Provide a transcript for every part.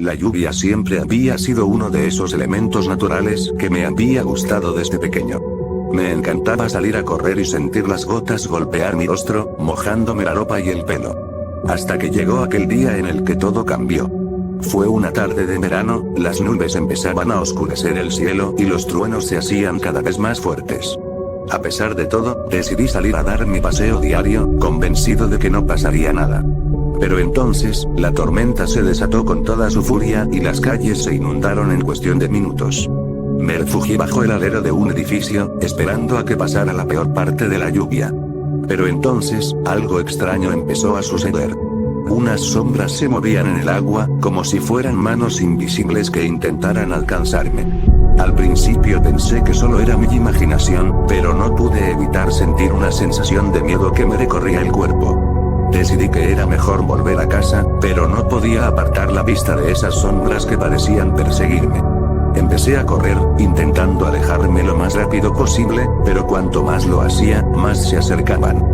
La lluvia siempre había sido uno de esos elementos naturales que me había gustado desde pequeño. Me encantaba salir a correr y sentir las gotas golpear mi rostro, mojándome la ropa y el pelo. Hasta que llegó aquel día en el que todo cambió. Fue una tarde de verano, las nubes empezaban a oscurecer el cielo y los truenos se hacían cada vez más fuertes. A pesar de todo, decidí salir a dar mi paseo diario, convencido de que no pasaría nada. Pero entonces, la tormenta se desató con toda su furia y las calles se inundaron en cuestión de minutos. Me refugié bajo el alero de un edificio, esperando a que pasara la peor parte de la lluvia. Pero entonces, algo extraño empezó a suceder. Unas sombras se movían en el agua, como si fueran manos invisibles que intentaran alcanzarme. Al principio pensé que solo era mi imaginación, pero no pude evitar sentir una sensación de miedo que me recorría el cuerpo. Decidí que era mejor volver a casa, pero no podía apartar la vista de esas sombras que parecían perseguirme. Empecé a correr, intentando alejarme lo más rápido posible, pero cuanto más lo hacía, más se acercaban.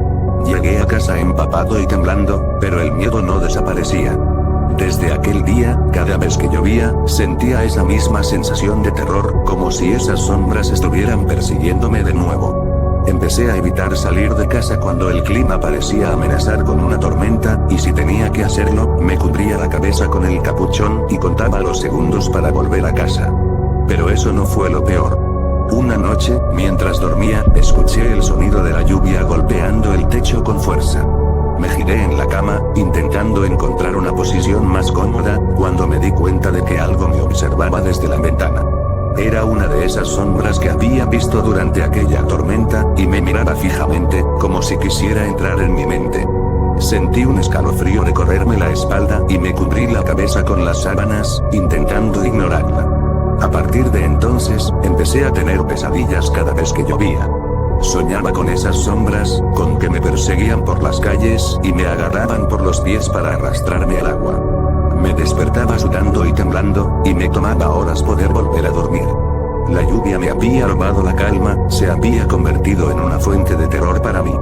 Llegué a casa empapado y temblando, pero el miedo no desaparecía. Desde aquel día, cada vez que llovía, sentía esa misma sensación de terror, como si esas sombras estuvieran persiguiéndome de nuevo. Empecé a evitar salir de casa cuando el clima parecía amenazar con una tormenta, y si tenía que hacerlo, me cubría la cabeza con el capuchón y contaba los segundos para volver a casa. Pero eso no fue lo peor. Una noche, mientras dormía, escuché el sonido de la lluvia golpeando el techo con fuerza. Me giré en la cama, intentando encontrar una posición más cómoda, cuando me di cuenta de que algo me observaba desde la ventana. Era una de esas sombras que había visto durante aquella tormenta, y me miraba fijamente, como si quisiera entrar en mi mente. Sentí un escalofrío recorrerme la espalda y me cubrí la cabeza con las sábanas, intentando ignorarla. A partir de entonces, empecé a tener pesadillas cada vez que llovía. Soñaba con esas sombras, con que me perseguían por las calles y me agarraban por los pies para arrastrarme al agua. Me despertaba sudando y temblando, y me tomaba horas poder volver a dormir. La lluvia me había robado la calma, se había convertido en una fuente de terror para mí.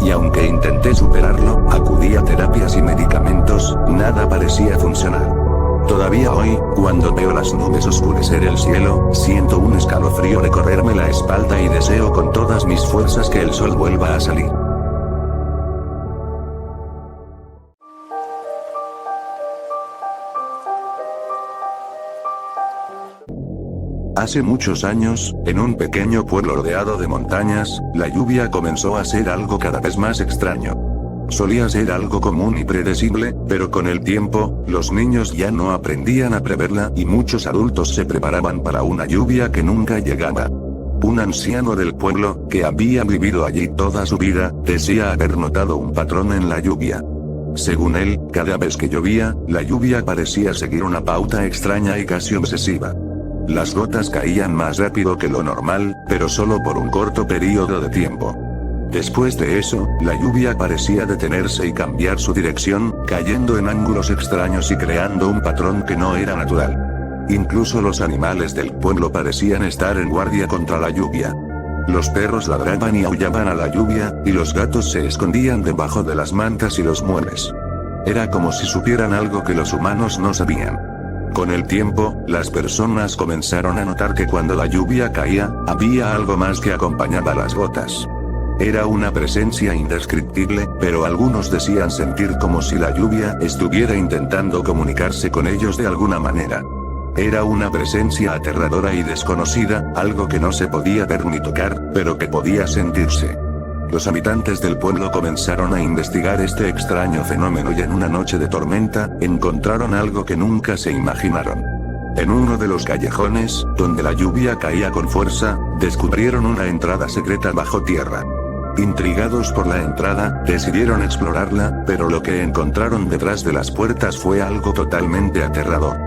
Y aunque intenté superarlo, acudí a terapias y medicamentos, nada parecía funcionar. Todavía hoy, cuando veo las nubes oscurecer el cielo, siento un escalofrío recorrerme la espalda y deseo con todas mis fuerzas que el sol vuelva a salir. Hace muchos años, en un pequeño pueblo rodeado de montañas, la lluvia comenzó a ser algo cada vez más extraño. Solía ser algo común y predecible, pero con el tiempo, los niños ya no aprendían a preverla y muchos adultos se preparaban para una lluvia que nunca llegaba. Un anciano del pueblo, que había vivido allí toda su vida, decía haber notado un patrón en la lluvia. Según él, cada vez que llovía, la lluvia parecía seguir una pauta extraña y casi obsesiva. Las gotas caían más rápido que lo normal, pero solo por un corto periodo de tiempo. Después de eso, la lluvia parecía detenerse y cambiar su dirección, cayendo en ángulos extraños y creando un patrón que no era natural. Incluso los animales del pueblo parecían estar en guardia contra la lluvia. Los perros ladraban y aullaban a la lluvia, y los gatos se escondían debajo de las mantas y los muebles. Era como si supieran algo que los humanos no sabían. Con el tiempo, las personas comenzaron a notar que cuando la lluvia caía, había algo más que acompañaba las gotas. Era una presencia indescriptible, pero algunos decían sentir como si la lluvia estuviera intentando comunicarse con ellos de alguna manera. Era una presencia aterradora y desconocida, algo que no se podía ver ni tocar, pero que podía sentirse. Los habitantes del pueblo comenzaron a investigar este extraño fenómeno y en una noche de tormenta, encontraron algo que nunca se imaginaron. En uno de los callejones, donde la lluvia caía con fuerza, descubrieron una entrada secreta bajo tierra. Intrigados por la entrada, decidieron explorarla, pero lo que encontraron detrás de las puertas fue algo totalmente aterrador.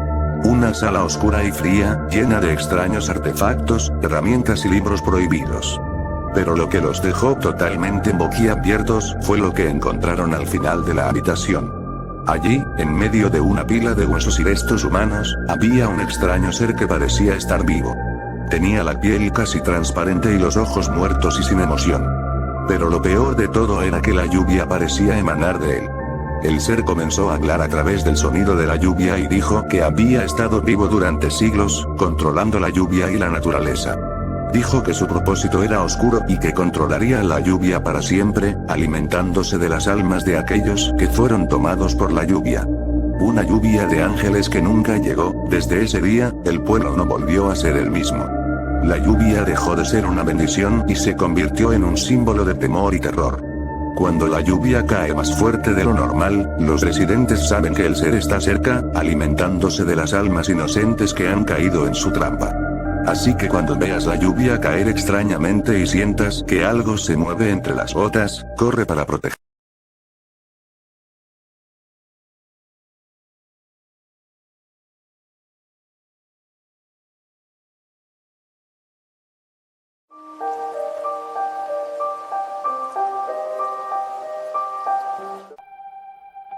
Una sala oscura y fría, llena de extraños artefactos, herramientas y libros prohibidos. Pero lo que los dejó totalmente boquiabiertos fue lo que encontraron al final de la habitación. Allí, en medio de una pila de huesos y restos humanos, había un extraño ser que parecía estar vivo. Tenía la piel casi transparente y los ojos muertos y sin emoción. Pero lo peor de todo era que la lluvia parecía emanar de él. El ser comenzó a hablar a través del sonido de la lluvia y dijo que había estado vivo durante siglos, controlando la lluvia y la naturaleza. Dijo que su propósito era oscuro y que controlaría la lluvia para siempre, alimentándose de las almas de aquellos que fueron tomados por la lluvia. Una lluvia de ángeles que nunca llegó. Desde ese día, el pueblo no volvió a ser el mismo. La lluvia dejó de ser una bendición y se convirtió en un símbolo de temor y terror. Cuando la lluvia cae más fuerte de lo normal, los residentes saben que el ser está cerca, alimentándose de las almas inocentes que han caído en su trampa. Así que cuando veas la lluvia caer extrañamente y sientas que algo se mueve entre las gotas, corre para proteger.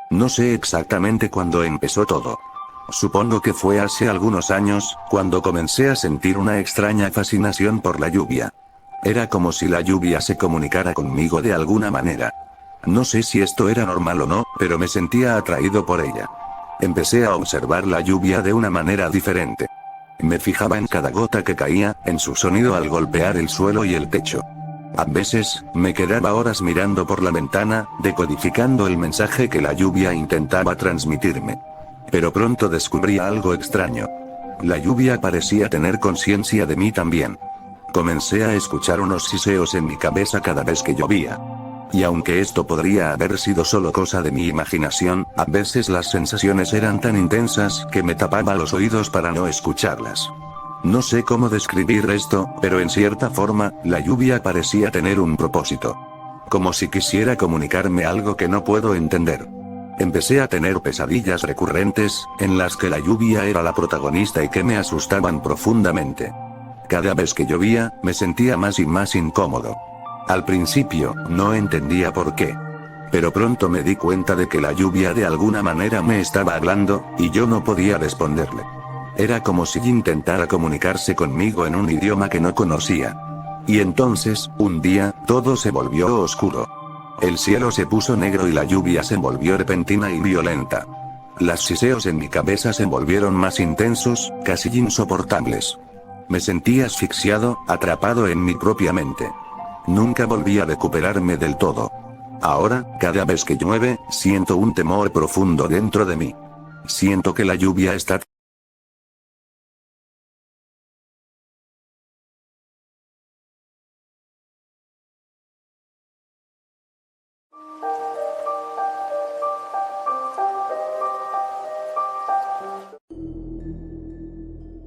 No sé exactamente cuándo empezó todo. Supongo que fue hace algunos años, cuando comencé a sentir una extraña fascinación por la lluvia. Era como si la lluvia se comunicara conmigo de alguna manera. No sé si esto era normal o no, pero me sentía atraído por ella. Empecé a observar la lluvia de una manera diferente. Me fijaba en cada gota que caía, en su sonido al golpear el suelo y el techo. A veces, me quedaba horas mirando por la ventana, decodificando el mensaje que la lluvia intentaba transmitirme. Pero pronto descubrí algo extraño. La lluvia parecía tener conciencia de mí también. Comencé a escuchar unos siseos en mi cabeza cada vez que llovía. Y aunque esto podría haber sido solo cosa de mi imaginación, a veces las sensaciones eran tan intensas que me tapaba los oídos para no escucharlas. No sé cómo describir esto, pero en cierta forma, la lluvia parecía tener un propósito. Como si quisiera comunicarme algo que no puedo entender. Empecé a tener pesadillas recurrentes, en las que la lluvia era la protagonista y que me asustaban profundamente. Cada vez que llovía, me sentía más y más incómodo. Al principio, no entendía por qué. Pero pronto me di cuenta de que la lluvia de alguna manera me estaba hablando, y yo no podía responderle. Era como si intentara comunicarse conmigo en un idioma que no conocía. Y entonces, un día, todo se volvió oscuro. El cielo se puso negro y la lluvia se volvió repentina y violenta. Los siseos en mi cabeza se volvieron más intensos, casi insoportables. Me sentí asfixiado, atrapado en mi propia mente. Nunca volví a recuperarme del todo. Ahora, cada vez que llueve, siento un temor profundo dentro de mí. Siento que la lluvia está...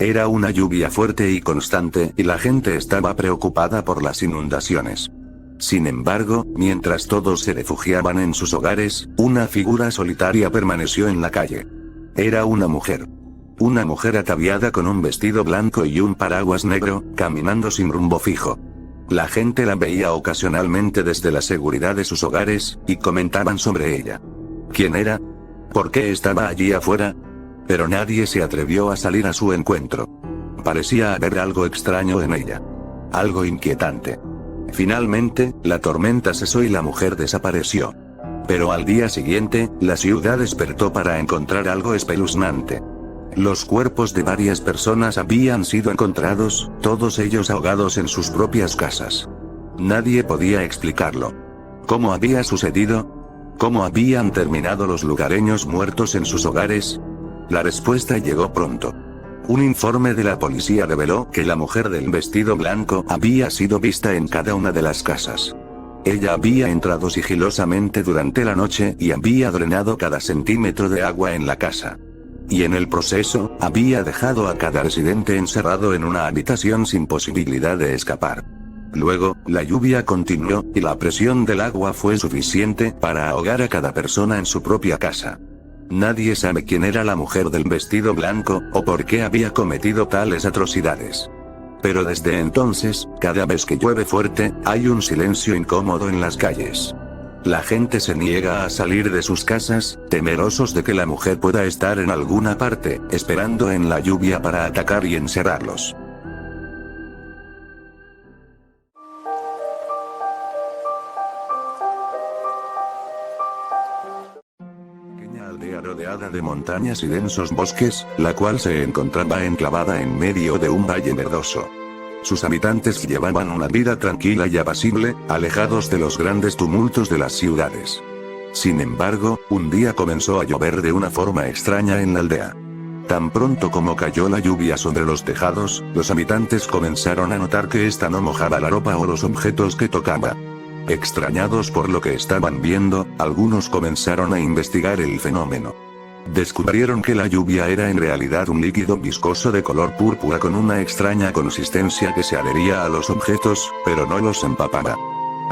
Era una lluvia fuerte y constante, y la gente estaba preocupada por las inundaciones. Sin embargo, mientras todos se refugiaban en sus hogares, una figura solitaria permaneció en la calle. Era una mujer. Una mujer ataviada con un vestido blanco y un paraguas negro, caminando sin rumbo fijo. La gente la veía ocasionalmente desde la seguridad de sus hogares, y comentaban sobre ella. ¿Quién era? ¿Por qué estaba allí afuera? Pero nadie se atrevió a salir a su encuentro. Parecía haber algo extraño en ella. Algo inquietante. Finalmente, la tormenta cesó y la mujer desapareció. Pero al día siguiente, la ciudad despertó para encontrar algo espeluznante. Los cuerpos de varias personas habían sido encontrados, todos ellos ahogados en sus propias casas. Nadie podía explicarlo. ¿Cómo había sucedido? ¿Cómo habían terminado los lugareños muertos en sus hogares? La respuesta llegó pronto. Un informe de la policía reveló que la mujer del vestido blanco había sido vista en cada una de las casas. Ella había entrado sigilosamente durante la noche y había drenado cada centímetro de agua en la casa. Y en el proceso, había dejado a cada residente encerrado en una habitación sin posibilidad de escapar. Luego, la lluvia continuó, y la presión del agua fue suficiente para ahogar a cada persona en su propia casa. Nadie sabe quién era la mujer del vestido blanco, o por qué había cometido tales atrocidades. Pero desde entonces, cada vez que llueve fuerte, hay un silencio incómodo en las calles. La gente se niega a salir de sus casas, temerosos de que la mujer pueda estar en alguna parte, esperando en la lluvia para atacar y encerrarlos. rodeada de montañas y densos bosques, la cual se encontraba enclavada en medio de un valle verdoso. Sus habitantes llevaban una vida tranquila y apacible, alejados de los grandes tumultos de las ciudades. Sin embargo, un día comenzó a llover de una forma extraña en la aldea. Tan pronto como cayó la lluvia sobre los tejados, los habitantes comenzaron a notar que ésta no mojaba la ropa o los objetos que tocaba. Extrañados por lo que estaban viendo, algunos comenzaron a investigar el fenómeno. Descubrieron que la lluvia era en realidad un líquido viscoso de color púrpura con una extraña consistencia que se adhería a los objetos, pero no los empapaba.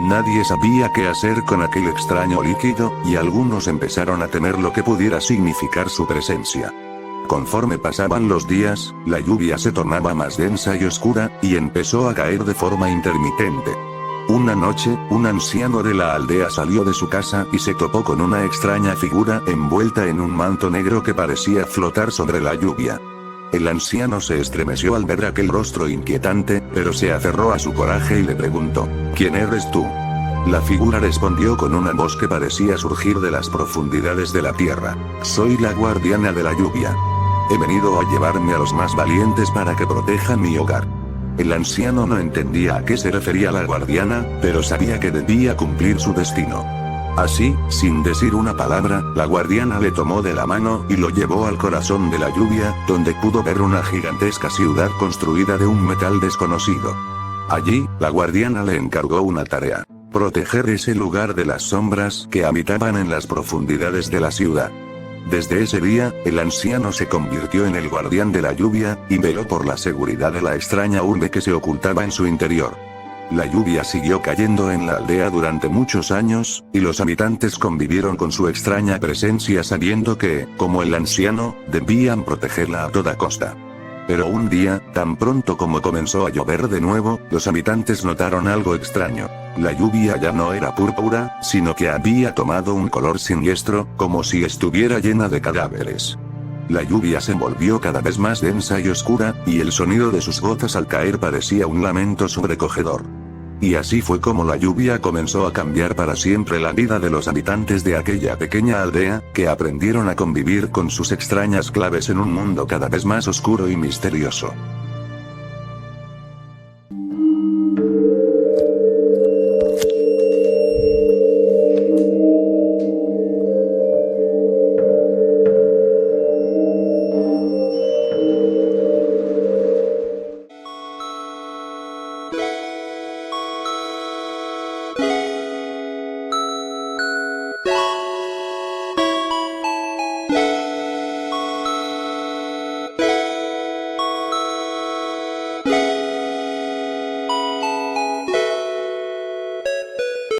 Nadie sabía qué hacer con aquel extraño líquido, y algunos empezaron a temer lo que pudiera significar su presencia. Conforme pasaban los días, la lluvia se tornaba más densa y oscura, y empezó a caer de forma intermitente. Una noche, un anciano de la aldea salió de su casa y se topó con una extraña figura envuelta en un manto negro que parecía flotar sobre la lluvia. El anciano se estremeció al ver aquel rostro inquietante, pero se aferró a su coraje y le preguntó: ¿Quién eres tú? La figura respondió con una voz que parecía surgir de las profundidades de la tierra: Soy la guardiana de la lluvia. He venido a llevarme a los más valientes para que protejan mi hogar. El anciano no entendía a qué se refería la guardiana, pero sabía que debía cumplir su destino. Así, sin decir una palabra, la guardiana le tomó de la mano y lo llevó al corazón de la lluvia, donde pudo ver una gigantesca ciudad construida de un metal desconocido. Allí, la guardiana le encargó una tarea: proteger ese lugar de las sombras que habitaban en las profundidades de la ciudad. Desde ese día, el anciano se convirtió en el guardián de la lluvia, y veló por la seguridad de la extraña urbe que se ocultaba en su interior. La lluvia siguió cayendo en la aldea durante muchos años, y los habitantes convivieron con su extraña presencia sabiendo que, como el anciano, debían protegerla a toda costa. Pero un día, tan pronto como comenzó a llover de nuevo, los habitantes notaron algo extraño. La lluvia ya no era púrpura, sino que había tomado un color siniestro, como si estuviera llena de cadáveres. La lluvia se volvió cada vez más densa y oscura, y el sonido de sus gotas al caer parecía un lamento sobrecogedor. Y así fue como la lluvia comenzó a cambiar para siempre la vida de los habitantes de aquella pequeña aldea, que aprendieron a convivir con sus extrañas claves en un mundo cada vez más oscuro y misterioso.